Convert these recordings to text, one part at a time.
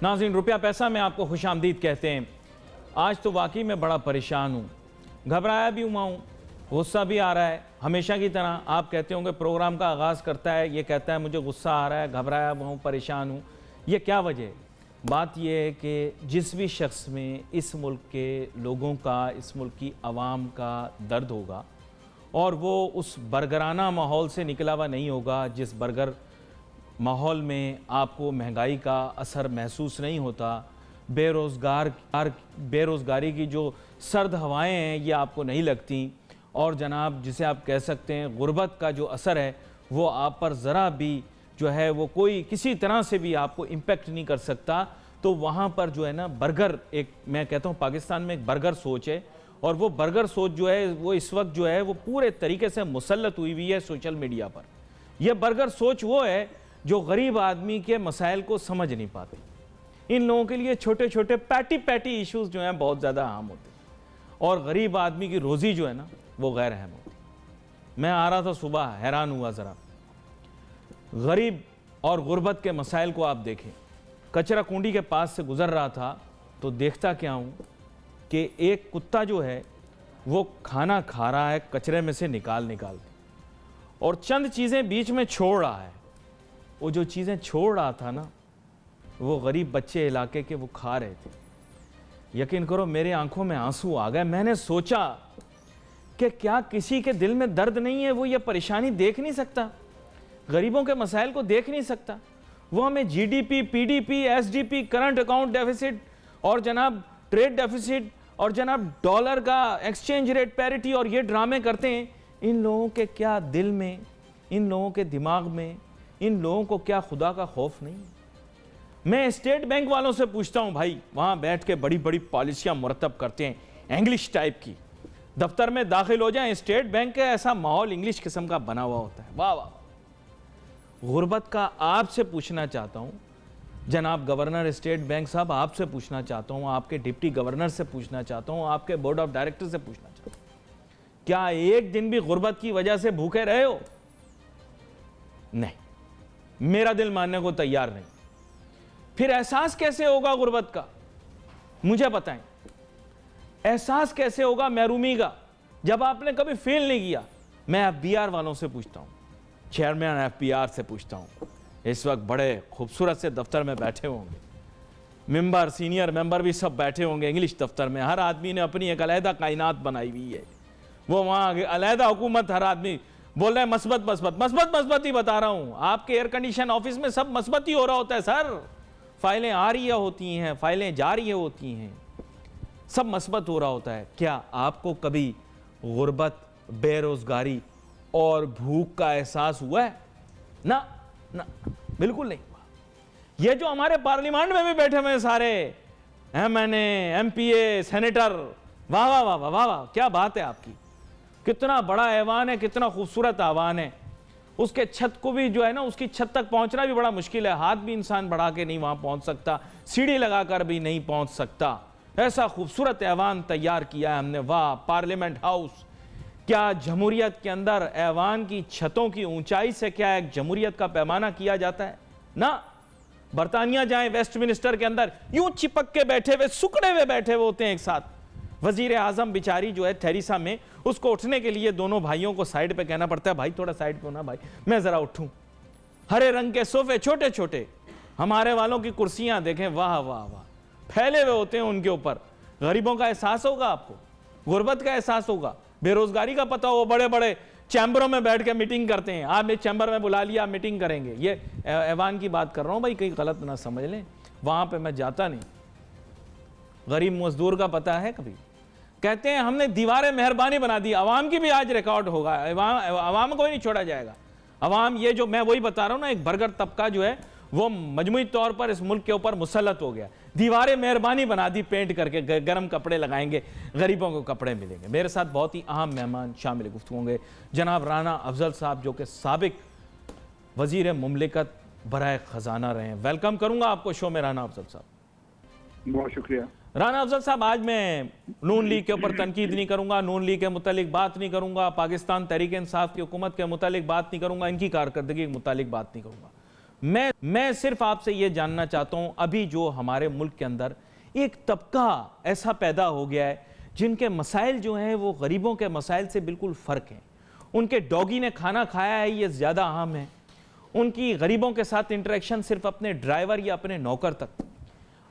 नाज़रीन, रुपया पैसा में आपको खुशामदीद कहते हैं। आज तो वाकई में बड़ा परेशान हूँ, घबराया भी हुआ हूँ, गुस्सा भी आ रहा है। हमेशा की तरह आप कहते होंगे प्रोग्राम का आगाज़ करता है, ये कहता है मुझे गुस्सा आ रहा है, घबराया हुआ हूँ, परेशान हूँ। ये क्या वजह है? बात यह है कि जिस भी शख्स में इस मुल्क के लोगों का, इस मुल्क की आवाम का दर्द होगा और वो उस बरगराना माहौल से निकला हुआ नहीं होगा, जिस बरगर माहौल में आपको महंगाई का असर महसूस नहीं होता, बेरोज़गारी की जो सर्द हवाएं हैं ये आपको नहीं लगती, और जनाब जिसे आप कह सकते हैं गुर्बत का जो असर है वो आप पर ज़रा भी जो है वो कोई किसी तरह से भी आपको इम्पेक्ट नहीं कर सकता, तो वहाँ पर जो है ना बर्गर, एक मैं कहता हूँ पाकिस्तान में एक बर्गर सोच है, और वो बर्गर सोच जो है वो इस वक्त जो है वो पूरे तरीके से मुसल्लत हुई है सोशल मीडिया पर। यह बर्गर सोच वो है जो गरीब आदमी के मसाइल को समझ नहीं पाते। इन लोगों के लिए छोटे छोटे पैटी इश्यूज जो हैं बहुत ज़्यादा आम होते हैं, और गरीब आदमी की रोज़ी जो है ना वो गैर अहम होती। मैं आ रहा था सुबह, हैरान हुआ ज़रा, गरीब और गुर्बत के मसाइल को आप देखें। कचरा कुंडी के पास से गुज़र रहा था तो देखता क्या हूँ कि एक कुत्ता जो है वो खाना खा रहा है कचरे में से निकाल के, और चंद चीज़ें बीच में छोड़ रहा है। वो जो चीज़ें छोड़ रहा था ना वो गरीब बच्चे इलाके के वो खा रहे थे। यकीन करो मेरे आंखों में आंसू आ गए। मैंने सोचा कि क्या किसी के दिल में दर्द नहीं है, वो ये परेशानी देख नहीं सकता, गरीबों के मसाइल को देख नहीं सकता? वो हमें GDP, PDP, SDP, current account deficit और जनाब ट्रेड डेफिसिट और जनाब डॉलर का एक्सचेंज रेट पैरिटी और ये ड्रामे करते हैं। इन लोगों के क्या दिल में, इन लोगों के दिमाग में, इन लोगों को क्या खुदा का खौफ नहीं है? मैं स्टेट बैंक वालों से पूछता हूं, भाई वहां बैठ के बड़ी बड़ी पॉलिसियां मुरतब करते हैं इंग्लिश टाइप की, दफ्तर में दाखिल हो जाएं, स्टेट बैंक का ऐसा माहौल इंग्लिश किस्म का बना हुआ होता है। वाह वाह। गुर्बत का आपसे पूछना चाहता हूं जनाब गवर्नर स्टेट बैंक साहब, आपसे पूछना चाहता हूं, आपके डिप्टी गवर्नर से पूछना चाहता हूं, आपके बोर्ड ऑफ डायरेक्टर से पूछना चाहता हूं, क्या एक दिन भी गुर्बत की वजह से भूखे रहे हो? नहीं, मेरा दिल मानने को तैयार नहीं। फिर एहसास कैसे होगा गुर्बत का? मुझे बताएं, एहसास कैसे होगा महरूमी का जब आपने कभी फील नहीं किया? मैं एफबीआर वालों से पूछता हूं, चेयरमैन एफबीआर से पूछता हूं, इस वक्त बड़े खूबसूरत से दफ्तर में बैठे होंगे, मेंबर, सीनियर मेंबर भी सब बैठे होंगे इंग्लिश दफ्तर में, हर आदमी ने अपनी एक अलहदा कायनात बनाई हुई है, वो वहाँ अलहदा हुकूमत, हर आदमी बोल रहे हैं मस्बत ही बता रहा हूँ। आपके एयर कंडीशन ऑफिस में सब मस्बत ही हो रहा होता है सर, फाइलें आ रही होती हैं, फाइलें जा रही होती हैं, सब मस्बत हो रहा होता है। क्या आपको कभी गुर्बत, बेरोजगारी और भूख का एहसास हुआ है? ना ना, बिल्कुल नहीं हुआ। ये जो हमारे पार्लियामेंट में भी बैठे हुए सारे एमएनए, एमपीए, सेनेटर, वाह वाह वाह वाह वाह, क्या बात है आपकी, कितना बड़ा ऐवान है, कितना खूबसूरत ऐवान है। उसके छत को भी जो है ना, उसकी छत तक पहुंचना भी बड़ा मुश्किल है, हाथ भी इंसान बढ़ा के नहीं वहां पहुंच सकता, सीढ़ी लगाकर भी नहीं पहुंच सकता। ऐसा खूबसूरत ऐवान तैयार किया है हमने, वाह। पार्लियामेंट हाउस, क्या जमहूरियत के अंदर ऐवान की छतों की ऊंचाई से क्या एक जमहूरियत का पैमाना किया जाता है? ना। बरतानिया जाएं, वेस्टमिनिस्टर के अंदर यूं चिपक के बैठे हुए, सुकड़े हुए बैठे हुए होते हैं एक साथ। वजीर आजम बेचारी जो है थेरेसा में, उसको उठने के लिए दोनों भाइयों को साइड पे कहना पड़ता है, भाई थोड़ा साइड पे होना भाई, मैं जरा उठूं। हरे रंग के सोफे छोटे छोटे, हमारे वालों की कुर्सियां देखें, वाह वाह वाह, फैले हुए होते हैं उनके ऊपर। गरीबों का एहसास होगा आपको, गुर्बत का एहसास होगा, बेरोजगारी का पता हो। बड़े बड़े चैम्बरों में बैठ के मीटिंग करते हैं, आप एक चैम्बर में बुला लिया, मीटिंग करेंगे। ये ऐवान की बात कर रहा हूं भाई, कहीं गलत ना समझ लें, वहां पे मैं जाता नहीं। गरीब मजदूर का पता है कभी? कहते हैं हमने दीवारें मेहरबानी बना दी। अवाम की भी आज रिकॉर्ड होगा, अवाम को ही नहीं छोड़ा जाएगा। अवाम, ये जो मैं वही बता रहा हूं ना, एक बर्गर तबका जो है वो मजमूई तौर पर इस मुल्क के ऊपर मुसल्लत हो गया। दीवारें मेहरबानी बना दी, पेंट करके गर्म कपड़े लगाएंगे, गरीबों को कपड़े मिलेंगे। मेरे साथ बहुत ही अहम मेहमान शामिल गुफ्तगू होंगे, जनाब राना अफजल साहब, जो कि साबिक वजीर मुमलिकत बराए खजाना रहे हैं। वेलकम करूंगा आपको शो में राना अफजल साहब। बहुत शुक्रिया राना अफजल साहब। आज मैं नून लीग के ऊपर तनकीद नहीं करूंगा, नून लीग के मुतालिक बात नहीं करूंगा, पाकिस्तान तहरीक इंसाफ की हुकूमत के मुतालिक बात नहीं करूंगा, इनकी कारकर्दगी के मुतालिक बात नहीं करूंगा। मैं सिर्फ आपसे ये जानना चाहता हूं, अभी जो हमारे मुल्क के अंदर एक तबका ऐसा पैदा हो गया है जिनके मसाइल जो हैं वो गरीबों के मसाइल से बिल्कुल फ़र्क हैं। उनके डॉगी ने खाना खाया है ये ज़्यादा अहम है, उनकी गरीबों के साथ इंटरेक्शन सिर्फ अपने ड्राइवर या अपने नौकर तक।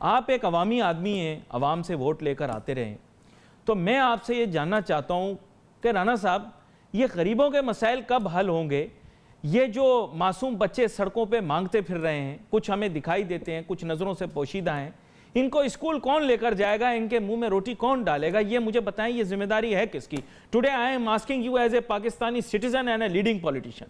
आप एक अवामी आदमी हैं, अवाम से वोट लेकर आते रहें, तो मैं आपसे ये जानना चाहता हूँ कि राना साहब, ये गरीबों के मसाइल कब हल होंगे? ये जो मासूम बच्चे सड़कों पे मांगते फिर रहे हैं, कुछ हमें दिखाई देते हैं, कुछ नज़रों से पोशीदा हैं, इनको स्कूल कौन लेकर जाएगा, इनके मुंह में रोटी कौन डालेगा, ये मुझे बताएं, ये जिम्मेदारी है किसकी? Today I am asking you as a Pakistani citizen and a leading politician.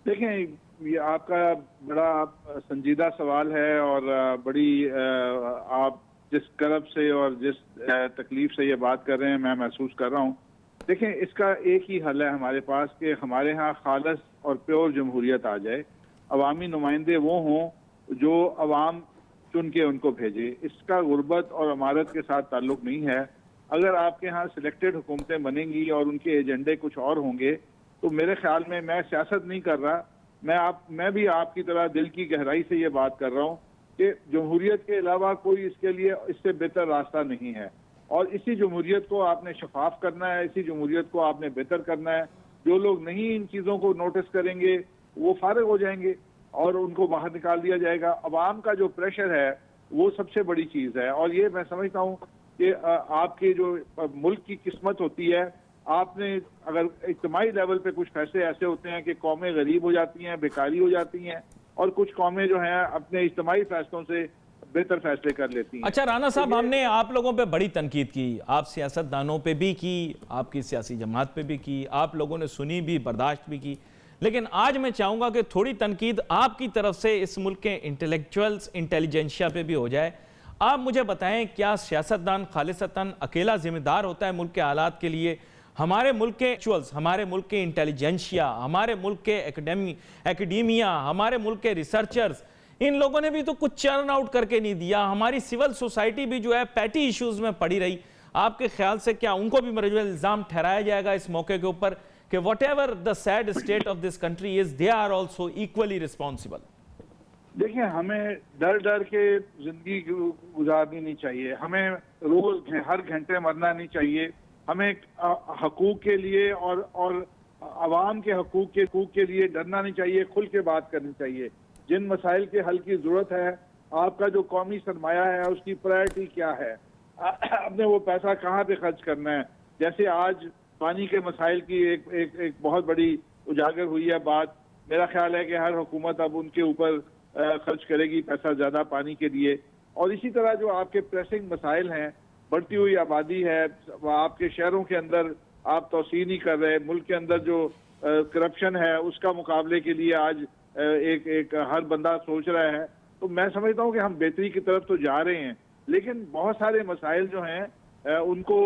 देखें, ये आपका बड़ा संजीदा सवाल है और बड़ी आप जिस करब से और जिस तकलीफ से ये बात कर रहे हैं मैं महसूस कर रहा हूँ। देखें, इसका एक ही हल है हमारे पास कि हमारे यहाँ खालस और प्योर जमहूरियत आ जाए, अवामी नुमाइंदे वो हों जो अवाम चुन के उनको भेजे। इसका गुर्बत और अमारत के साथ ताल्लुक नहीं है। अगर आपके यहाँ सिलेक्टेड हुकूमतें बनेंगी और उनके एजेंडे कुछ और होंगे तो मेरे ख्याल में, मैं सियासत नहीं कर रहा, मैं भी आपकी तरह दिल की गहराई से ये बात कर रहा हूँ कि जमहूरियत के अलावा कोई इसके लिए इससे बेहतर रास्ता नहीं है और इसी जमहूरियत को आपने शफाफ करना है, इसी जमहूरियत को आपने बेहतर करना है। जो लोग नहीं इन चीज़ों को नोटिस करेंगे वो फारिग हो जाएंगे और उनको बाहर निकाल दिया जाएगा। अवाम का जो प्रेशर है वो सबसे बड़ी चीज़ है और ये मैं समझता हूँ कि आपके जो मुल्क की किस्मत होती है, आपने अगर इज्तिमाई लेवल पे कुछ फैसले ऐसे होते हैं कि कौमें गरीब हो जाती हैं, बेकारी हो जाती हैं और कुछ कौमें जो हैं अपने इज्तिमाई फैसलों से बेहतर फैसले कर लेती हैं। अच्छा राना साहब, हमने आप लोगों पे बड़ी तनकीद की, आप सियासतदानों पे भी की, आपकी सियासी जमात पे भी की, आप लोगों ने सुनी भी, बर्दाश्त भी की, लेकिन आज मैं चाहूँगा कि थोड़ी तनकीद आपकी तरफ से इस मुल्क के इंटेलेक्चुअल्स, इंटेलिजेंशिया पे भी हो जाए। आप मुझे बताएं, क्या सियासतदान खालिसतन अकेला जिम्मेदार होता है मुल्क के हालात के लिए? हमारे मुल्क के एक्चुअल्स, हमारे मुल्क के इंटेलिजेंशिया, हमारे मुल्क के एकेडेमिया, हमारे मुल्क के रिसर्चर्स, इन लोगों ने भी तो कुछ चर्न आउट करके नहीं दिया। हमारी सिविल सोसाइटी भी जो है पैटी इश्यूज में पड़ी रही। आपके ख्याल से क्या उनको भी मरजुल इल्ज़ाम ठहराया जाएगा इस मौके के ऊपर कि whatever the sad state of this country is, they are also equally responsible? देखिए, हमें डर डर के जिंदगी गुजारनी नहीं चाहिए, हमें रोज हर घंटे मरना नहीं चाहिए। हमें हकूक के लिए और अवाम के हकूक के लिए डरना नहीं चाहिए, खुल के बात करनी चाहिए। जिन मसाइल के हल की जरूरत है, आपका जो कौमी सरमाया है उसकी प्रायोरिटी क्या है, आपने वो पैसा कहाँ पे खर्च करना है। जैसे आज पानी के मसाइल की एक बहुत बड़ी उजागर हुई है बात। मेरा ख्याल है कि हर हुकूमत अब उनके ऊपर खर्च करेगी पैसा ज़्यादा पानी के लिए। और इसी तरह जो आपके प्रेसिंग मसाइल हैं, बढ़ती हुई आबादी है, आपके शहरों के अंदर आप तोसी नहीं कर रहे, मुल्क के अंदर जो करप्शन है उसका मुकाबले के लिए आज एक हर बंदा सोच रहा है। तो मैं समझता हूँ कि हम बेहतरी की तरफ तो जा रहे हैं, लेकिन बहुत सारे मसाइल जो हैं उनको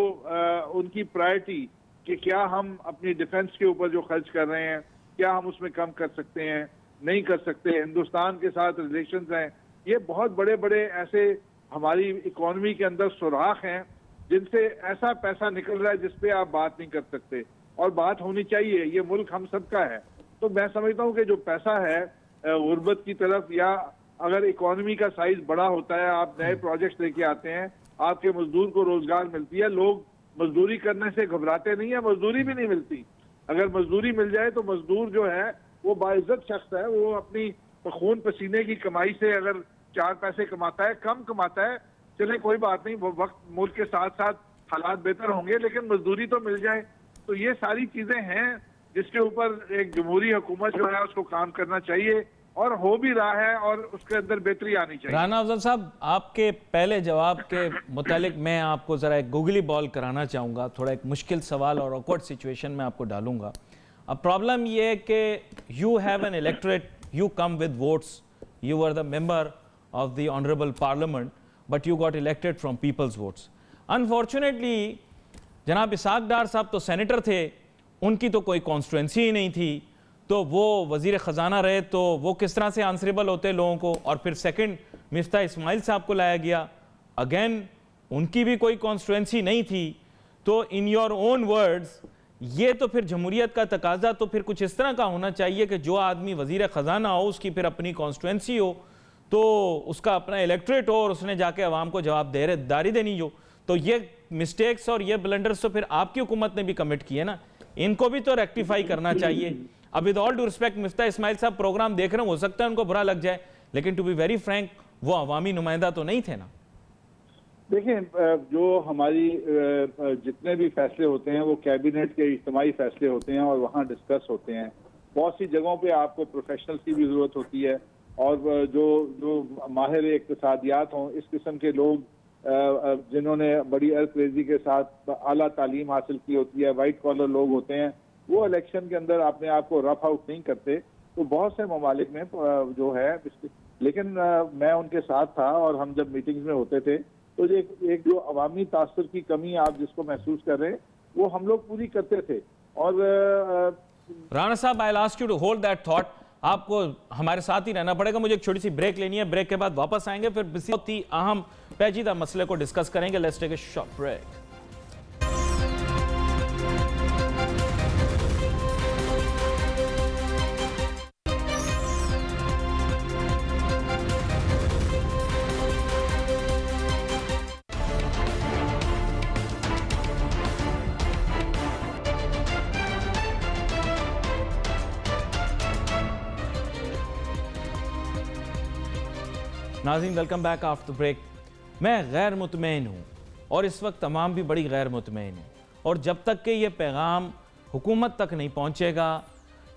उनकी प्रायोरिटी कि क्या हम अपनी डिफेंस के ऊपर जो खर्च कर रहे हैं क्या हम उसमें कम कर सकते हैं, नहीं कर सकते। हिंदुस्तान के साथ रिलेशंस हैं, ये बहुत बड़े बड़े ऐसे हमारी इकोनॉमी के अंदर सुराख हैं जिनसे ऐसा पैसा निकल रहा है जिस पे आप बात नहीं कर सकते और बात होनी चाहिए। ये मुल्क हम सबका है। तो मैं समझता हूँ कि जो पैसा है गुर्बत की तरफ, या अगर इकोनॉमी का साइज बड़ा होता है, आप नए प्रोजेक्ट्स लेके आते हैं, आपके मजदूर को रोजगार मिलती है, लोग मजदूरी करने से घबराते नहीं है, मजदूरी भी नहीं मिलती। अगर मजदूरी मिल जाए तो मजदूर जो है वो बाइज्जत शख्स है, वो अपनी खून पसीने की कमाई से अगर 4 पैसे कमाता है, कम कमाता है, चले कोई बात नहीं, वो वक्त मुल्क के साथ साथ हालात बेहतर होंगे, लेकिन मजदूरी तो मिल जाए। तो ये सारी चीजें हैं जिसके ऊपर एक जमहूरी हुकूमत जो है उसको काम करना चाहिए और हो भी रहा है और उसके अंदर बेहतरी आनी चाहिए। राना अफजल साहब, आपके पहले जवाब के मुतालिक मैं आपको ज़रा एक गूगली बॉल कराना चाहूँगा, थोड़ा एक मुश्किल सवाल और ऑकवर्ड सिचुएशन में आपको डालूंगा। अब प्रॉब्लम ये है कि you have an electorate, you come with votes, you are the member of the honorable parliament, but you got elected from people's votes. Unfortunately, जनाब इसाक डार साहब तो सेनेटर थे, उनकी तो कोई कॉन्स्टिट्यूंसी ही नहीं थी, तो वो वजीर ख़जाना रहे, तो वो किस तरह से आंसरेबल होते लोगों को। और फिर सेकंड मिफ्ता इस्माइल साहब को लाया गया, अगेन उनकी भी कोई कॉन्स्टिट्यूंसी नहीं थी। तो इन योर ओन वर्ड्स, ये तो फिर जमहूरियत का तकाजा तो फिर कुछ इस तरह का होना चाहिए कि जो आदमी वजीर ख़जाना हो, उसकी फिर अपनी कॉन्स्टिट्यूंसी हो, तो उसका अपना इलेक्ट्रेट हो और उसने जाके अवाम को जवाबदारी देनी हो। तो ये मिस्टेक्स और ये ब्लंडर्स तो फिर आपकी हुकूमत ने भी कमिट किए ना, इनको भी तो रेक्टिफाई करना चाहिए। अब with all due respect, Miftah Ismail sahab program देख रहे हैं, हो सकता है उनको बुरा लग जाए, लेकिन टू बी वेरी फ्रैंक वो अवामी नुमाइंदा तो नहीं थे ना। देखिए, जो हमारी जितने भी फैसले होते हैं वो कैबिनेट के इज्तिमाई फैसले होते हैं और वहाँ डिस्कस होते हैं। बहुत सी जगहों पे आपको प्रोफेशनल्स की भी ज़रूरत होती है और जो जो माहिर इक़्तिसादियात हों, इस किस्म के लोग जिन्होंने बड़ी अर्करेजी के साथ आला तालीम हासिल की होती है, वाइट कॉलर लोग होते हैं, वो इलेक्शन के अंदर अपने आप को रफ आउट नहीं करते। तो बहुत से ममालिक में जो है, लेकिन मैं उनके साथ था और हम जब मीटिंग्स में होते थे तो एक जो अवामी तासर की कमी आप जिसको महसूस कर रहे हैं वो हम लोग पूरी करते थे। और Rana sahab, I ask you to hold that thought. आपको हमारे साथ ही रहना पड़ेगा, मुझे एक छोटी सी ब्रेक लेनी है, ब्रेक के बाद वापस आएंगे, फिर बहुत ही अहम पेचीदा मसले को डिस्कस करेंगे। Let's take a short break. नाज़रीन, वेलकम बैक आफ्टर ब्रेक। मैं गैर मुतमईन हूँ और इस वक्त तमाम भी बड़ी गैर मुतमईन हैं, और जब तक कि ये पैगाम हुकूमत तक नहीं पहुँचेगा,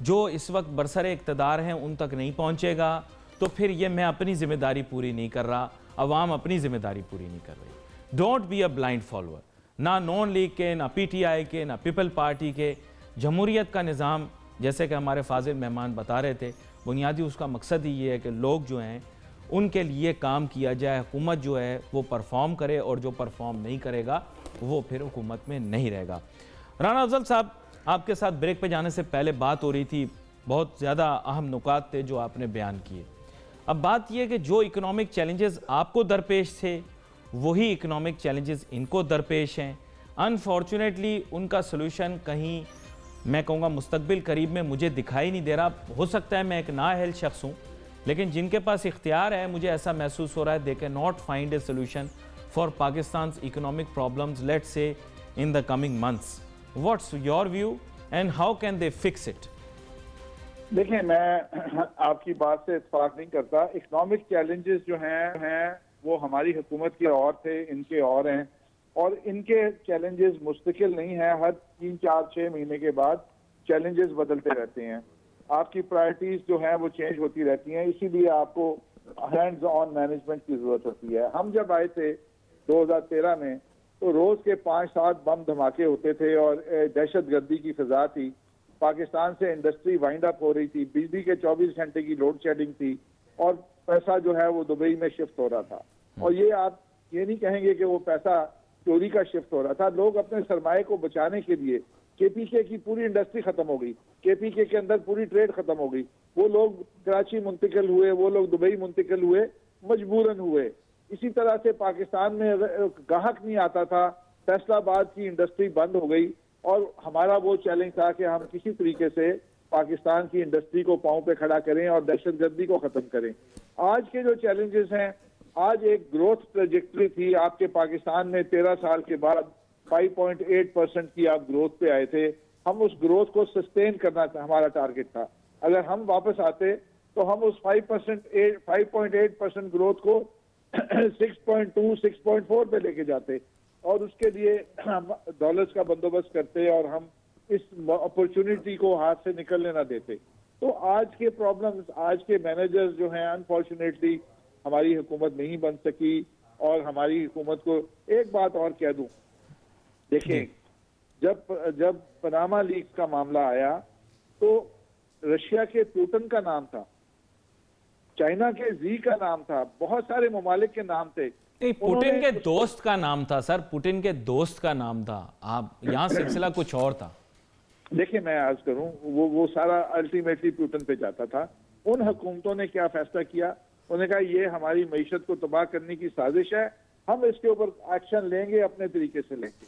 जो इस वक्त बरसरे इक़्तिदार हैं उन तक नहीं पहुँचेगा, तो फिर ये मैं अपनी ज़िम्मेदारी पूरी नहीं कर रहा, अवाम अपनी ज़िम्मेदारी पूरी नहीं कर रही। Don't be a blind follower. ना नॉन लीग के, ना PTI के, ना पीपल पार्टी के। जमहूरियत का निज़ाम, जैसे कि हमारे फाजिल मेहमान बता रहे थे, बुनियादी उसका मकसद ही ये है कि लोग जो हैं उनके लिए काम किया जाए, हुकूमत जो है वो परफॉर्म करे, और जो परफॉर्म नहीं करेगा वो फिर हुकूमत में नहीं रहेगा। राना अफजल साहब, आपके साथ ब्रेक पे जाने से पहले बात हो रही थी, बहुत ज़्यादा अहम नुकात थे जो आपने बयान किए। अब बात यह कि जो इकोनॉमिक चैलेंजेस आपको दरपेश थे वही इकोनॉमिक चैलेंजेस इनको दरपेश हैं। अनफॉर्चुनेटली उनका सलूशन कहीं, मैं कहूँगा मुस्तकबिल करीब में मुझे दिखाई नहीं दे रहा। हो सकता है मैं एक नाअहल शख्स हूँ, लेकिन जिनके पास इख्तियार है, मुझे ऐसा महसूस हो रहा है they can not find a solution for Pakistan economic problems, let's say in the coming months. What's your view and how can they fix it? देखिए, मैं आपकी बात से इत्तेफाक नहीं करता। इकोनॉमिक चैलेंजेस जो हैं वो हमारी हुकूमत के और थे, इनके और हैं, और इनके चैलेंजेस मुस्तकिल नहीं है। हर 3, 4, 6 महीने के बाद चैलेंजेस बदलते रहते हैं। आपकी प्रायोरिटीज जो हैं वो चेंज होती रहती हैं, इसीलिए आपको हैंड्स ऑन मैनेजमेंट की जरूरत होती है। हम जब आए थे 2013 में तो रोज के 5-7 बम धमाके होते थे और दहशत गर्दी की फिजा थी। पाकिस्तान से इंडस्ट्री वाइंड अप हो रही थी, बिजली के 24 घंटे की लोड शेडिंग थी, और पैसा जो है वो दुबई में शिफ्ट हो रहा था। और ये आप ये नहीं कहेंगे कि वो पैसा चोरी का शिफ्ट हो रहा था। लोग अपने सरमाए को बचाने के लिए, KPK की पूरी इंडस्ट्री खत्म हो गई, KPK के अंदर पूरी ट्रेड खत्म हो गई, वो लोग कराची मुंतकिल हुए, वो लोग दुबई मुंतकिल हुए, मजबूरन हुए। इसी तरह से पाकिस्तान में गाहक नहीं आता था, फैसलाबाद की इंडस्ट्री बंद हो गई, और हमारा वो चैलेंज था कि हम किसी तरीके से पाकिस्तान की इंडस्ट्री को पांव पे खड़ा करें और दहशतगर्दी को खत्म करें। आज के जो चैलेंजेस हैं, आज एक ग्रोथ ट्रेजेक्टरी थी आपके पाकिस्तान में, 13 साल के बाद 5.8% की आप ग्रोथ पे आए थे। हम उस ग्रोथ को सस्टेन करना था, हमारा टारगेट था। अगर हम वापस आते तो हम उस 5.8% ग्रोथ को 6.2, 6.4 पे लेके जाते, और उसके लिए हम डॉलर्स का बंदोबस्त करते और हम इस अपॉर्चुनिटी को हाथ से निकलने ना देते। तो आज के प्रॉब्लम्स, आज के मैनेजर्स जो हैं, अनफॉर्चुनेटली हमारी हुकूमत नहीं बन सकी। और हमारी हुकूमत को एक बात और कह दूं, देखिए, जब पनामा लीक्स का मामला आया तो रशिया के पुतिन का नाम था, चाइना के जी का नाम था, बहुत सारे ममालिक के नाम थे। पुतिन के दोस्त का नाम था सर, पुतिन के दोस्त का नाम था। आप यहाँ सिलसिला कुछ और था। देखिए, मैं अर्ज करूं, वो सारा अल्टीमेटली पुतिन पे जाता था। उन हुकूमतों ने क्या फैसला किया, उन्होंने कहा ये हमारी मईशत को तबाह करने की साजिश है, हम इसके ऊपर एक्शन लेंगे, अपने तरीके से लेंगे।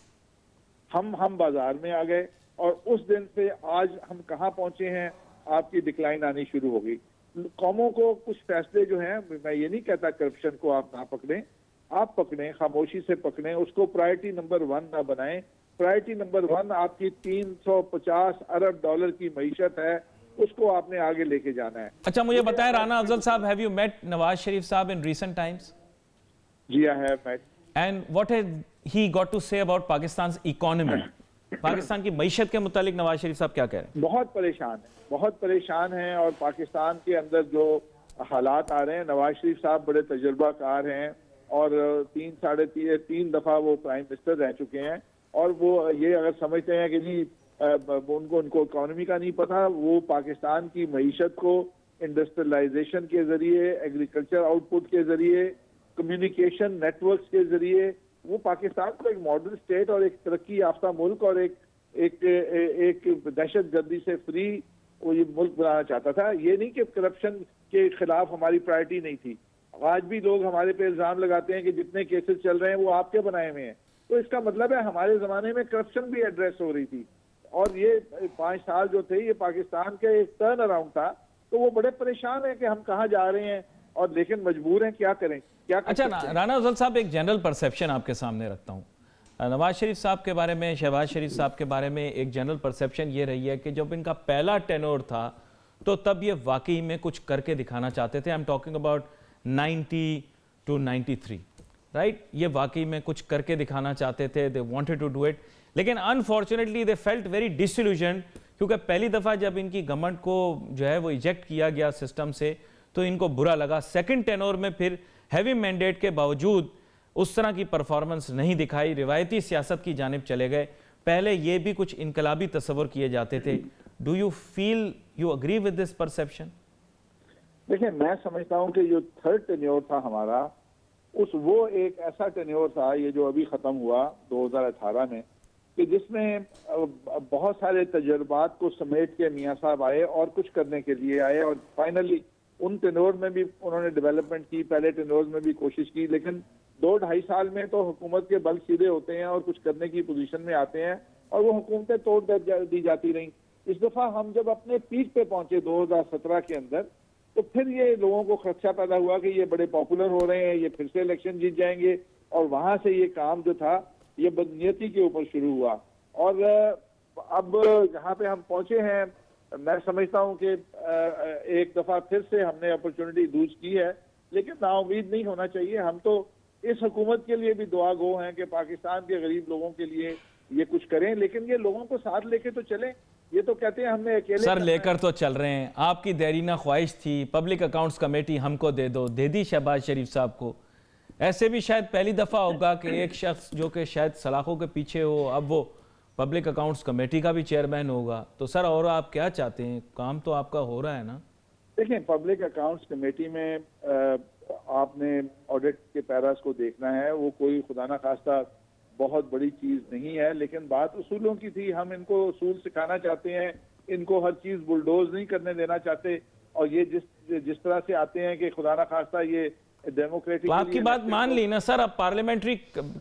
हम बाजार में आ गए, और उस दिन से आज हम कहाँ पहुंचे हैं, आपकी डिक्लाइन आनी शुरू हो गई। कौमों को कुछ फैसले जो हैं, मैं ये नहीं कहता करप्शन को आप ना पकड़ें, आप पकड़ें, खामोशी से पकड़ें, उसको प्रायोरिटी नंबर 1 ना बनाएं। प्रायोरिटी नंबर 1 आपकी 350 अरब डॉलर की मईशत है, उसको आपने आगे लेके जाना है। अच्छा, मुझे बताएं Rana Afzal sahab, have you met Nawaz Sharif sahab in recent times? जी I have met. And what has he got to say about Pakistan economy? Pakistan की मईशत के मुतालिक नवाज शरीफ साहब क्या कह रहे हैं? बहुत परेशान है, बहुत परेशान है। और पाकिस्तान के अंदर जो हालात आ रहे हैं, नवाज शरीफ साहब बड़े तजुर्बाकार हैं और 3 दफा वो प्राइम मिनिस्टर रह चुके हैं। और वो ये अगर समझते हैं कि जी उनको इकोनॉमी का नहीं पता, वो पाकिस्तान की मईशत को इंडस्ट्रियलाइजेशन के जरिए, एग्रीकल्चर आउटपुट के जरिए, कम्युनिकेशन नेटवर्क्स के जरिए वो पाकिस्तान को एक मॉडर्न स्टेट और एक तरक्की याफ्ता मुल्क और एक दहशत गर्दी से फ्री वो ये मुल्क बनाना चाहता था। ये नहीं कि करप्शन के खिलाफ हमारी प्रायोरिटी नहीं थी। आज भी लोग हमारे पे इल्जाम लगाते हैं कि जितने केसेस चल रहे हैं वो आपके बनाए हुए हैं, तो इसका मतलब है हमारे जमाने में करप्शन भी एड्रेस हो रही थी। और ये 5 साल जो थे, ये पाकिस्तान के एक टर्न अराउंड था। तो वो बड़े परेशान है कि हम कहाँ जा रहे हैं, और लेकिन मजबूर हैं, क्या करें, क्या कर अच्छा सकते हैं। राना अफजल साहब, एक जनरल परसेप्शन आपके सामने रखता हूँ। नवाज शरीफ साहब के बारे में, शहबाज शरीफ साहब के बारे में एक जनरल परसेप्शन ये रही है कि जब इनका पहला टेन्योर था तो तब ये वाकई में कुछ करके दिखाना चाहते थे। I am talking about 90 to 93, right? ये वाकई में कुछ करके दिखाना चाहते थे, they wanted to do it, लेकिन unfortunately they felt very disillusioned, क्योंकि पहली दफ़ा जब इनकी गवर्नमेंट को जो है वो इजेक्ट किया गया सिस्टम से तो इनको बुरा लगा। सेकंड टेन्योर में फिर हैवी मैंडेट के बावजूद उस तरह की परफॉर्मेंस नहीं दिखाई, रिवायती सियासत की जानिब चले गए। पहले ये भी कुछ इनकलाबी तस्वर किए जाते थे। Do you feel, you agree with this perception? देखिए, मैं समझता हूँ कि जो थर्ड टेन्योर था हमारा, वो एक ऐसा टेन्योर था, ये जो अभी खत्म हुआ 2018 में, कि जिसमें बहुत सारे तजर्बात को समेट के मियाँ साहब आए और कुछ करने के लिए आए। और फाइनली उन टेन्योर में भी उन्होंने डेवलपमेंट की, पहले टेन्योर में भी कोशिश की, लेकिन 2-2.5 साल में तो हुकूमत के बल सीधे होते हैं और कुछ करने की पोजीशन में आते हैं, और वो हुकूमतें तोड़ दी जाती रहीं। इस दफा हम जब अपने पीक पे पहुंचे 2017 के अंदर, तो फिर ये लोगों को खदशा पैदा हुआ कि ये बड़े पॉपुलर हो रहे हैं, ये फिर से इलेक्शन जीत जाएंगे। और वहां से ये काम जो था ये बदनीयती के ऊपर शुरू हुआ। और अब जहाँ पे हम पहुंचे हैं, मैं समझता हूँ कि एक दफा फिर से हमने अपॉर्चुनिटी लूज की है, लेकिन नाउम्मीद नहीं होना चाहिए। हम तो इस हुकूमत के लिए भी दुआ गो हैं कि पाकिस्तान के गरीब लोगों के लिए ये कुछ करें, लेकिन ये लोगों को साथ लेके तो चलें। ये तो कहते हैं हमने अकेले सर लेकर तो चल रहे हैं। आपकी देरीना ख्वाहिश थी पब्लिक अकाउंट्स कमेटी हमको दे दो, दे दी शहबाज शरीफ साहब को। ऐसे भी शायद पहली दफ़ा होगा कि एक शख्स जो कि शायद सलाखों के पीछे हो, अब वो पब्लिक अकाउंट्स कमेटी का भी चेयरमैन होगा। तो सर और आप क्या चाहते हैं? काम तो आपका हो रहा है ना? देखें, पब्लिक अकाउंट्स कमेटी में आपने ऑडिट के पैरास को देखना है। वो कोई खुदा ना खास्ता बहुत बड़ी चीज नहीं है, लेकिन बात उसूलों की थी। हम इनको उसूल सिखाना चाहते हैं, इनको हर चीज बुलडोज नहीं करने देना चाहते। और ये जिस तरह से आते हैं कि खुदा ना खास्ता ये डेमोक्रेटिक, तो आपकी बात मान ली ना सर, अब पार्लियामेंट्री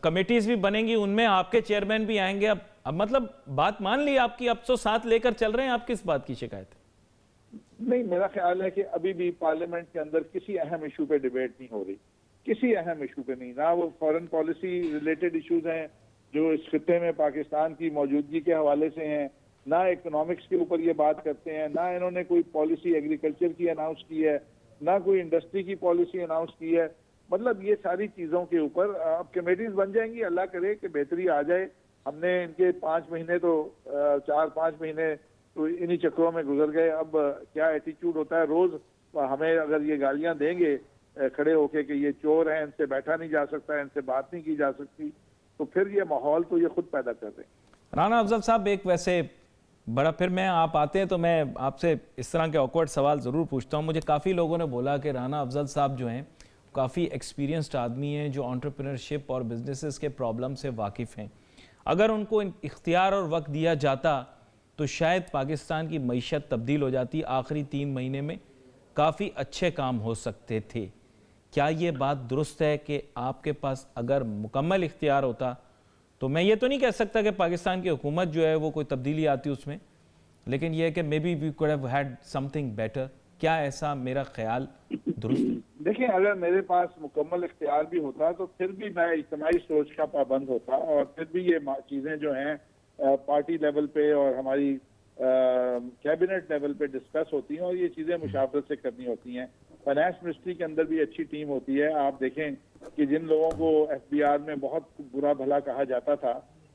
कमेटीज भी बनेंगी, उनमें आपके चेयरमैन भी आएंगे। अब मतलब बात मान ली आपकी, अब तो साथ लेकर चल रहे हैं। आप किस बात की शिकायत है? नहीं, मेरा ख्याल है कि अभी भी पार्लियामेंट के अंदर किसी अहम इशू पे डिबेट नहीं हो रही, किसी अहम इशू पे नहीं। ना वो फॉरेन पॉलिसी रिलेटेड इश्यूज हैं जो इस खित्ते में पाकिस्तान की मौजूदगी के हवाले से हैं, ना इकोनॉमिक्स के ऊपर ये बात करते हैं, ना इन्होंने कोई पॉलिसी एग्रीकल्चर की अनाउंस की है, ना कोई इंडस्ट्री की पॉलिसी अनाउंस की है। मतलब ये सारी चीजों के ऊपर अब कमेटीज बन जाएंगी, अल्लाह करे कि बेहतरी आ जाए। हमने इनके 5 महीने तो 4-5 महीने तो इन्हीं चक्रों में गुजर गए। अब क्या एटीट्यूड होता है, रोज हमें अगर ये गालियां देंगे खड़े होके कि ये चोर हैं, इनसे बैठा नहीं जा सकता, इनसे बात नहीं की जा सकती, तो फिर ये माहौल तो ये खुद पैदा कर रहे हैं। राना अफजल साहब, एक वैसे बड़ा, फिर मैं आप आते हैं तो मैं आपसे इस तरह के ऑकवर्ड सवाल ज़रूर पूछता हूँ। मुझे काफ़ी लोगों ने बोला कि राना अफजल साहब जो हैं काफ़ी एक्सपीरियंस्ड आदमी हैं, जो एंटरप्रेन्योरशिप और बिजनेसेस के प्रॉब्लम से वाकिफ़ हैं। अगर उनको इख्तियार और वक्त दिया जाता तो शायद पाकिस्तान की मईशत तब्दील हो जाती। आखिरी 3 महीने में काफ़ी अच्छे काम हो सकते थे। क्या ये बात दुरुस्त है कि आपके पास अगर मुकम्मल इख्तियार होता तो मैं ये तो नहीं कह सकता कि पाकिस्तान की हुकूमत जो है वो कोई तब्दीली आती उसमें, लेकिन यह है कि maybe we could have had something better. क्या ऐसा मेरा ख्याल दुरुस्त है? देखिए, अगर मेरे पास मुकम्मल इख्तियार भी होता तो फिर भी मैं इज्तिमाई सोच का पाबंद होता, और फिर भी ये चीज़ें जो हैं पार्टी लेवल पे और हमारी कैबिनेट लेवल पे डिस्कस होती हैं, और ये चीज़ें मुशावरत से करनी होती हैं। फाइनेंस मिनिस्ट्री के अंदर भी अच्छी टीम होती है। आप देखें कि जिन लोगों को FBI में बहुत बुरा भला कहा जाता था,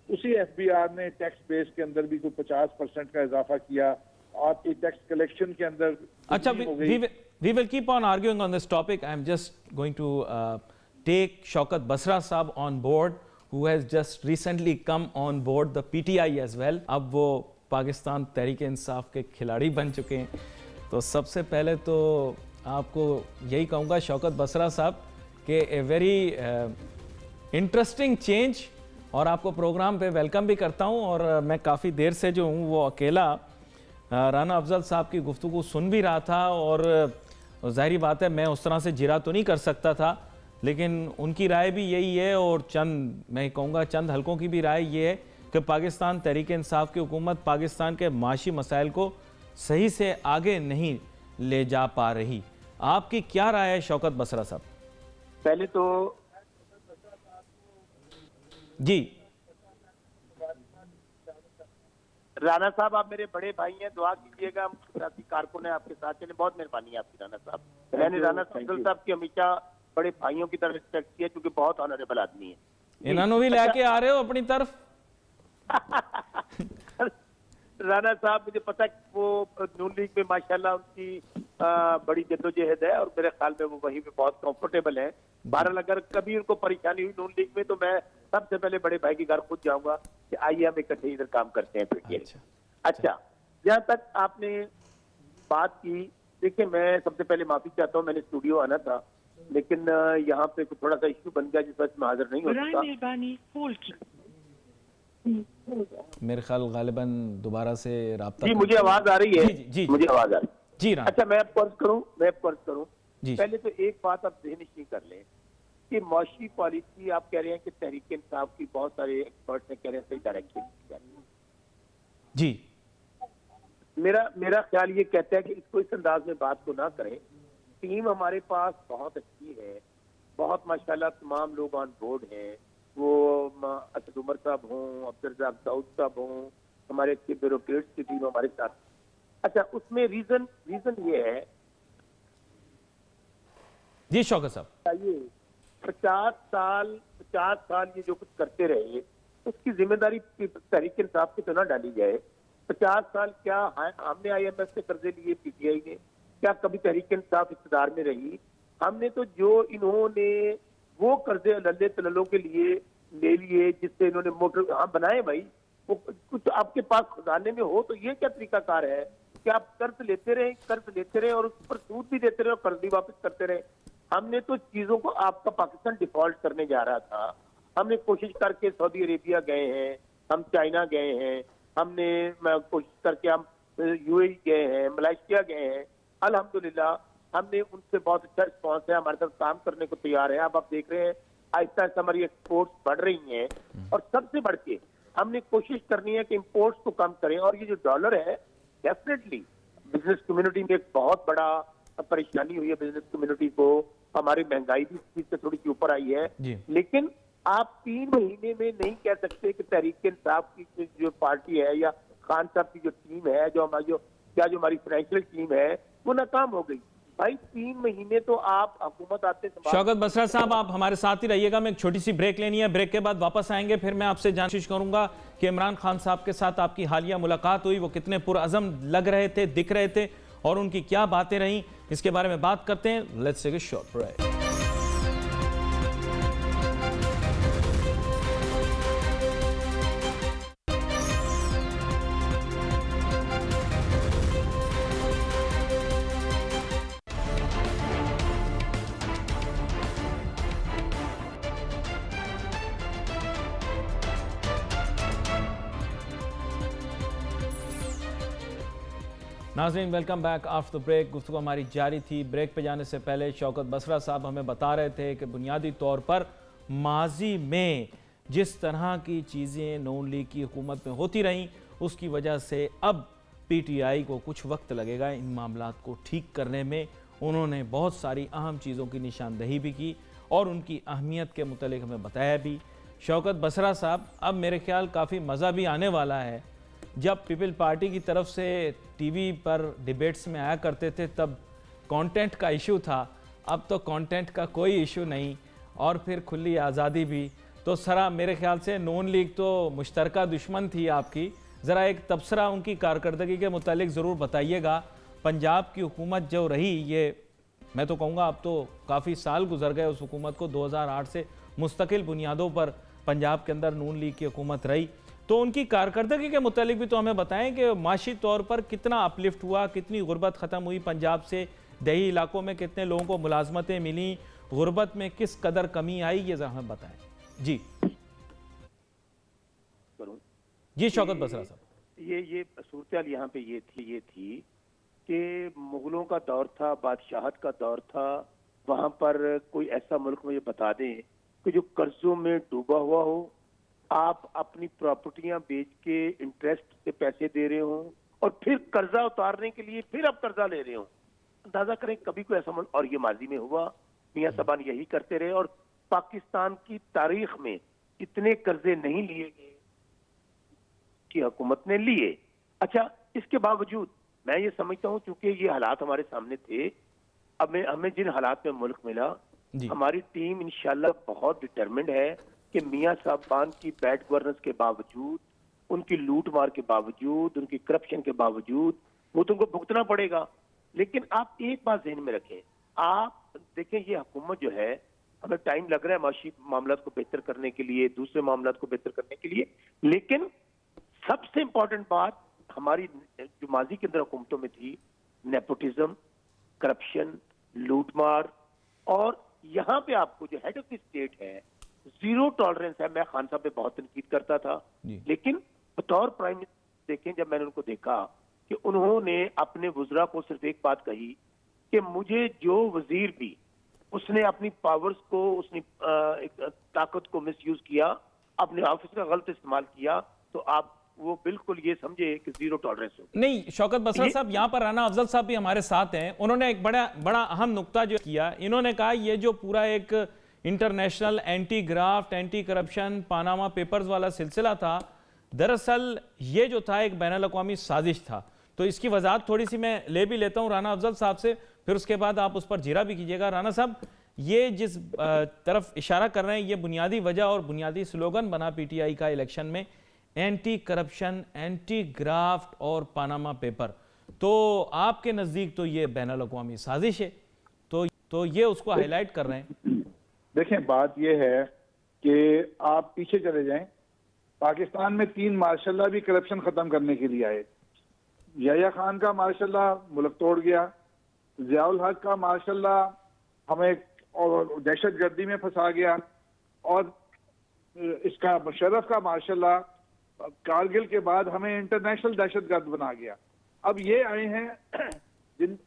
उसी FBI ने टैक्स बेस के अंदर भी कोई 50% का इजाफा किया। आपकी टैक्स कलेक्शन के अंदर अच्छा, we will keep on arguing on this topic. I am just going to take Shaukat Basra Saab on board, who has just recently come on board the PTI as well. अब वो पाकिस्तान तहरीक इंसाफ के खिलाड़ी बन चुके हैं। तो सबसे पहले तो आपको यही कहूँगा शौकत बसरा साहब कि ए वेरी इंटरेस्टिंग चेंज, और आपको प्रोग्राम पे वेलकम भी करता हूँ। और मैं काफ़ी देर से जो हूँ वो अकेला राना अफजल साहब की गुफ्तगू सुन भी रहा था, और ज़ाहिरी बात है मैं उस तरह से जिरा तो नहीं कर सकता था, लेकिन उनकी राय भी यही है, और चंद मैं कहूँगा चंद हलकों की भी राय ये है कि पाकिस्तान तहरीक इंसाफ की हुकूमत पाकिस्तान के माशी मसाइल को सही से आगे नहीं ले जा पा रही। आपकी क्या राय है शौकत बसरा साहब? पहले तो जी राना साहब, आप मेरे बड़े भाई हैं, दुआ कीजिएगा। हम साथी कारकुन हैं, आपके साथ चले। बहुत मेहरबानी है आपकी राना साहब। मैंने राना अफजल साहब की हमेशा बड़े भाइयों की तरह रिस्पेक्ट किया, क्योंकि बहुत ऑनरेबल आदमी है। इन्होंने भी लेके आ रहे हो अपनी तरफ? राना साहब, मुझे पता है वो नून लीग में माशाल्लाह उनकी बड़ी जद्दोजहद है, और मेरे ख्याल में वो वहीं पे बहुत कंफर्टेबल है। बहरहाल अगर कभी उनको परेशानी हुई नून लीग में, तो मैं सबसे पहले बड़े भाई के घर खुद जाऊंगा कि आइए हम इकट्ठे इधर काम करते हैं फिर। अच्छा, जहाँ तक आपने बात की, देखिए मैं सबसे पहले माफी चाहता हूँ, मैंने स्टूडियो आना था, लेकिन यहाँ पे थोड़ा सा इश्यू बन गया जिस वजह से मैं हाजिर नहीं हो सका। मेरे ख्याल गालिबन दोबारा से राब्ता। जी, मुझे आवाज आ रही है। जी, मुझे आवाज आ रही है। जी राना। अच्छा, मैं अब कर्ज करूं। जी। पहले तो एक बात आप ज़हन-नशीं कर लें कि मौशी पॉलिसी आप कह रहे हैं कि तहरीक इंसाफ की बहुत सारे एक्सपर्ट ने कह रहे हैं सही डायरेक्शन। जी, मेरा ख्याल ये कहता है कि इसको इस अंदाज में बात को ना करें। टीम हमारे पास बहुत अच्छी है, बहुत माशाल्लाह तमाम लोग ऑन बोर्ड हैं। वो असद उमर साहब हों, अब्दुल रज़ाक दाऊद साहब हों, हमारे अच्छे ब्यूरोक्रेट्स की टीम हमारे साथ। अच्छा, उसमें रीजन ये है जी शौकत साहब, ये 50 साल ये जो कुछ करते रहे, उसकी जिम्मेदारी तहरीक इंसाफ की तो ना डाली जाए। 50 साल क्या हमने IMF से कर्जे लिए, PTI ने? क्या कभी तहरीक इंसाफ इक़्तिदार में रही? हमने तो जो इन्होंने वो कर्जे लल्ले तललों के लिए ले लिए, जिससे इन्होंने मोटर बनाए भाई, वो कुछ आपके पास खजाने में हो तो ये क्या तरीकाकार है कि आप कर्ज लेते रहे और उस पर सूद भी देते रहे और कर्ज भी वापस करते रहे। हमने तो चीजों को, आपका पाकिस्तान डिफॉल्ट करने जा रहा था, हमने कोशिश करके सऊदी अरेबिया गए हैं, हम चाइना गए हैं, हमने कोशिश करके हम UAE गए हैं, मलेशिया गए हैं। अल्हम्दुलिल्लाह हमने उनसे बहुत अच्छा रिस्पॉन्स है, हमारे साथ काम करने को तैयार है। अब आप देख रहे हैं आहिस्ता आहिस्ता हमारी एक्सपोर्ट्स बढ़ रही हैं, और सबसे बढ़ के हमने कोशिश करनी है कि इंपोर्ट्स को कम करें। और ये जो डॉलर है, डेफिनेटली बिजनेस कम्युनिटी में एक बहुत बड़ा परेशानी हुई है बिजनेस कम्युनिटी को। हमारी महंगाई भी इस चीज से थोड़ी सी ऊपर आई है, लेकिन आप 3 महीने में नहीं कह सकते कि तहरीक इंसाफ की जो पार्टी है या खान साहब की जो टीम है, जो हमारी फाइनेंशियल टीम है, वो नाकाम हो गई। भाई 3 महीने तो आप हुकूमत आते। शौकत बसरा साहब, आप हमारे साथ ही रहिएगा। मैं एक छोटी सी ब्रेक लेनी है, ब्रेक के बाद वापस आएंगे। फिर मैं आपसे जानने की कोशिश करूंगा कि इमरान खान साहब के साथ आपकी हालिया मुलाकात हुई, वो कितने पुरअज़म लग रहे थे, दिख रहे थे, और उनकी क्या बातें रहीं, इसके बारे में बात करते हैं। Let's take a short break. नाज़रीन, welcome back after the break. गुफ्तगू हमारी जारी थी। ब्रेक पे जाने से पहले शौकत बसरा साहब हमें बता रहे थे कि बुनियादी तौर पर माजी में जिस तरह की चीज़ें नून लीग की हुकूमत में होती रहीं, उसकी वजह से अब पीटीआई को कुछ वक्त लगेगा इन मामलात को ठीक करने में। उन्होंने बहुत सारी अहम चीज़ों की निशानदही भी की और उनकी अहमियत के मुतालिक हमें बताया भी। शौकत बसरा साहब, अब मेरे ख्याल काफ़ी मज़ा भी आने वाला है। जब पीपल पार्टी की तरफ से टीवी पर डिबेट्स में आया करते थे तब कंटेंट का इशू था, अब तो कंटेंट का कोई इशू नहीं और फिर खुली आज़ादी भी। तो सरा मेरे ख्याल से नून लीग तो मुश्तरका दुश्मन थी आपकी, ज़रा एक तबसरा उनकी कारकर्दगी के मुतालिक ज़रूर बताइएगा। पंजाब की हुकूमत जो रही, ये मैं तो कहूँगा अब तो काफ़ी साल गुजर गए उस हुकूमत को, 2008 से मुस्तकिल बुनियादों पर पंजाब के अंदर नून लीग की हुकूमत रही। तो उनकी कारकर्दगी के मुतालिक भी तो हमें बताएं कि माशी तौर पर कितना अपलिफ्ट हुआ, कितनी गुर्बत ख़त्म हुई पंजाब से, दही इलाकों में कितने लोगों को मुलाजमतें मिली, गुर्बत में किस कदर कमी आई, ये ज़रा हमें बताएं। जी जी शौकत बसरा साहब। ये सूरत यहाँ पे ये थी कि मुगलों का दौर था, बादशाहत का दौर था। वहां पर कोई ऐसा मुल्क मुझे बता दें कि जो कर्जों में डूबा हुआ हो, आप अपनी प्रॉपर्टियां बेच के इंटरेस्ट से पैसे दे रहे हो और फिर कर्जा उतारने के लिए फिर आप कर्जा ले रहे हो। अंदाजा करें कभी कोई ऐसा मुल्क, और ये माजी में हुआ, मियां साहबान यही करते रहे और पाकिस्तान की तारीख में इतने कर्जे नहीं लिए गए की हुकूमत ने लिए। अच्छा, इसके बावजूद मैं ये समझता हूँ चूंकि ये हालात हमारे सामने थे, अब हमें जिन हालात में मुल्क मिला, हमारी टीम इंशाल्लाह बहुत डिटरमिन्ड है कि मियां साहबान की बैड गवर्नेंस के बावजूद, उनकी लूट मार के बावजूद, उनकी करप्शन के बावजूद वो तुमको भुगतना पड़ेगा। लेकिन आप एक बात ज़हन में रखें, आप देखें ये हुकूमत जो है, हमें टाइम लग रहा है माशी मामलात को बेहतर करने के लिए, दूसरे मामलात को बेहतर करने के लिए, लेकिन सबसे इंपॉर्टेंट बात हमारी जो माजी के अंदर हुकूमतों में थी, नेपोटिज्म, करप्शन, लूटमार, और यहाँ पे आपको जो हेड ऑफ द स्टेट है, जीरो टॉलरेंस है। मैं खान साहब पे बहुत तनकीद करता था, लेकिन बतौर प्राइम मिनिस्टर देखें, जब मैंने उनको देखा कि उन्होंने अपने वुज़रा को सिर्फ एक बात कही कि मुझे जो वजीर भी उसने अपनी पावर्स को, उसने ताकत को मिसयूज किया, अपने ऑफिस का गलत इस्तेमाल किया, तो आप वो बिल्कुल ये समझे कि जीरो टॉलरेंस हो। नहीं शौकत बसरा साहब, यहाँ पर राना अफजल साहब भी हमारे साथ हैं। उन्होंने एक बड़ा अहम नुक्ता जो किया, इन्होंने कहा ये जो पूरा एक international anti graft, anti corruption, Panama Papers वाला सिलसिला था, दरअसल ये जो था एक बैनुल अक़वामी साजिश था। तो इसकी वजाहत थोड़ी सी मैं ले भी लेता हूँ राना अफजल साहब से, फिर उसके बाद आप उस पर जीरा भी कीजिएगा। राना साहब, ये जिस तरफ इशारा कर रहे हैं, ये बुनियादी वजह और बुनियादी स्लोगन बना पीटीआई का इलेक्शन में, एंटी करप्शन, एंटी ग्राफ्ट और पानामा पेपर। तो आपके नज़दीक तो ये बैनुल अक़वामी साजिश है, तो ये उसको हाईलाइट कर रहे हैं। देखें, बात ये है कि आप पीछे चले जाएं, पाकिस्तान में 3 मार्शल भी करप्शन खत्म करने के लिए आए। याह्या खान का मार्शल मुल्क तोड़ गया, ज़ियाउल हक का मार्शल हमें और दहशतगर्दी में फंसा गया, और इसका मुशर्रफ का मार्शल कारगिल के बाद हमें इंटरनेशनल दहशतगर्द बना गया। अब ये आए हैं जिन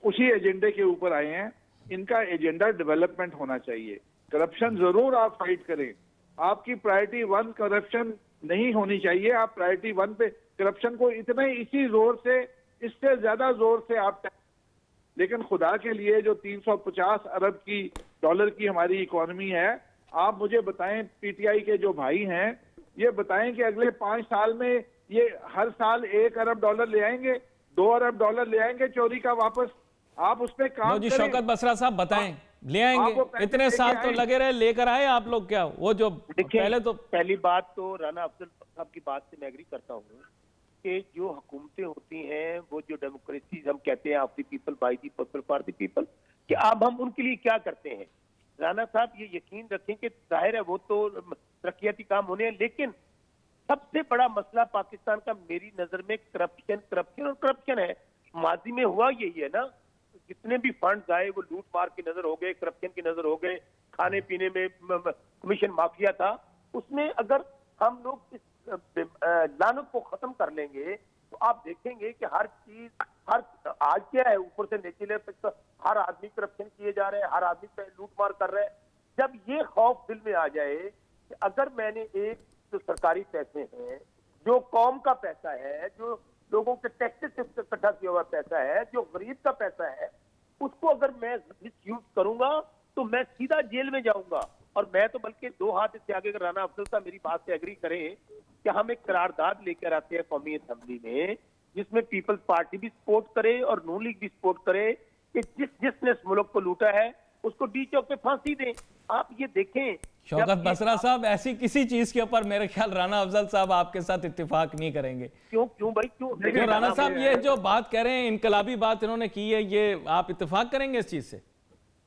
उसी एजेंडे के ऊपर आए हैं। इनका एजेंडा डेवलपमेंट होना चाहिए। करप्शन जरूर आप फाइट करें, आपकी प्रायोरिटी 1 करप्शन नहीं होनी चाहिए। आप प्रायोरिटी 1 पे करप्शन को इतने इसी जोर से, इससे ज्यादा जोर से आप, लेकिन खुदा के लिए जो 350 अरब की डॉलर की हमारी इकोनॉमी है, आप मुझे बताएं, पीटीआई के जो भाई हैं, ये बताएं कि अगले 5 साल में ये हर साल 1 अरब डॉलर ले आएंगे, 2 अरब डॉलर ले आएंगे चोरी का वापस। आप उस पर काम जी करें। शौकत बसरा साहब बताएं, ले आएंगे, इतने साल तो लगे रहे, लेकर आए आप लोग क्या? वो जो पहले तो पहली बात तो राना अफजल साहब की बात से मैं एग्री करता हूँ कि जो हुकूमतें होती हैं, वो जो डेमोक्रेसी हम कहते हैं, of the people, by the people, for the people, कि अब हम उनके लिए क्या करते हैं। राना साहब ये यकीन रखें कि जाहिर है वो तो तरक्याती काम होने हैं, लेकिन सबसे बड़ा मसला पाकिस्तान का मेरी नजर में करप्शन है। माजी में हुआ यही है ना, जितने भी फंड आए वो लूट मार की नजर हो गए, करप्शन की नजर हो गए, खाने पीने में कमीशन माफिया था। उसमें अगर हम लोग इस लानत को खत्म कर लेंगे तो आप देखेंगे कि हर चीज, हर आज क्या है, ऊपर से नीचे लेवल तक हर आदमी करप्शन किए जा रहे हैं, हर आदमी पे लूट मार कर रहे हैं। जब ये खौफ दिल में आ जाए कि अगर मैंने एक जो सरकारी पैसे हैं, जो कौम का पैसा है, जो लोगों के टैक्सेस से इकट्ठा किया हुआ पैसा है, जो गरीब का पैसा है, उसको अगर मैं मिसयूज करूंगा तो मैं सीधा जेल में जाऊंगा। और मैं तो बल्कि दो हाथ इससे आगे, अगर राना अफजल साहब मेरी बात से एग्री करें कि हम एक करारदाद लेकर आते हैं कौमी असेंबली में, जिसमें पीपल्स पार्टी भी सपोर्ट करे और नून लीग भी सपोर्ट करे कि जिसने इस मुल्क को लूटा है उसको डी चौक पे फांसी दें। आप ये देखें शौकत बसरा साहब, ऐसी किसी चीज के ऊपर मेरे ख्याल राना अफजल साहब आपके साथ इत्तेफाक नहीं करेंगे। क्यों भाई, क्यों राना साहब, ये जो बात कह रहे हैं, इनकलाबी बात इन्होंने की है, ये आप इत्तेफाक करेंगे इस चीज से?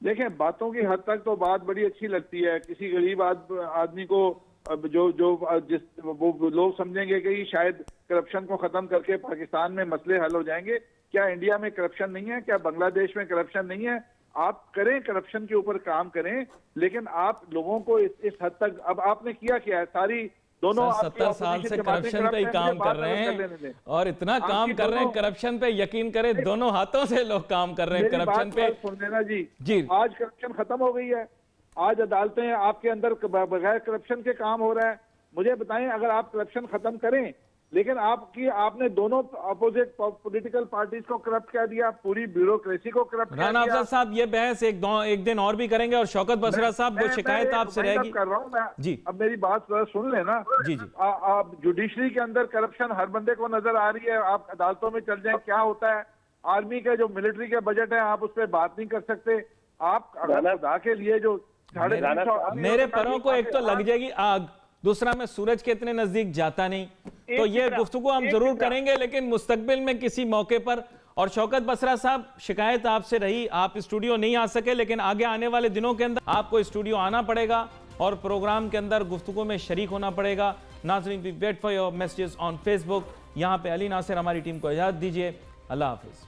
देखिए, बातों की हद तक तो बात बड़ी अच्छी लगती है। किसी गरीब आदमी को वो लोग समझेंगे कि शायद करप्शन को खत्म करके पाकिस्तान में मसले हल हो जाएंगे। क्या इंडिया में करप्शन नहीं है? क्या बांग्लादेश में करप्शन नहीं है? आप करें, करप्शन के ऊपर काम करें, लेकिन आप लोगों को इस हद तक, अब आपने किया क्या है, सारी दोनों 70 साल से करप्शन पे ही काम कर रहे हैं और इतना काम कर रहे हैं करप्शन पे, यकीन करें दोनों हाथों से लोग काम कर रहे हैं करप्शन पे। सुन लेना जी, जी आज करप्शन खत्म हो गई है, आज अदालतें आपके अंदर बगैर करप्शन के काम हो रहा है। मुझे बताएं, अगर आप करप्शन खत्म करें, लेकिन आपने दोनों अपोजिट पॉलिटिकल पार्टीज को करप्ट कर दिया, पूरी ब्यूरोक्रेसी को करप्ट कर दिया। राना अफजल साहब, ये बहस एक दिन और भी करेंगे और शौकत बसरा साहब वो शिकायत आपसे रहेगी। कर रहा हूं मैं जी, अब मेरी बात सुन लेना। जी जी, आप जुडिशरी के अंदर करप्शन हर बंदे को नजर आ रही है। आप अदालतों में चल जाएं, क्या होता है। आर्मी के जो मिलिट्री के बजट है, आप उस पर बात नहीं कर सकते। आप अगर खुदा के लिए जो मेरे पैरों को एक तो लग जाएगी आग, दूसरा मैं सूरज के इतने नजदीक जाता नहीं, तो ये गुफ्तगू हम जरूर करेंगे लेकिन मुस्तकबिल में किसी मौके पर। और शौकत बसरा साहब, शिकायत आपसे रही, आप स्टूडियो नहीं आ सके, लेकिन आगे आने वाले दिनों के अंदर आपको स्टूडियो आना पड़ेगा और प्रोग्राम के अंदर गुफ्तगू में शरीक होना पड़ेगा। नाज़रीन, we wait for your messages on Facebook. यहाँ पे अली नासिर हमारी टीम को इजाजत दीजिए। अल्लाह हाफिज।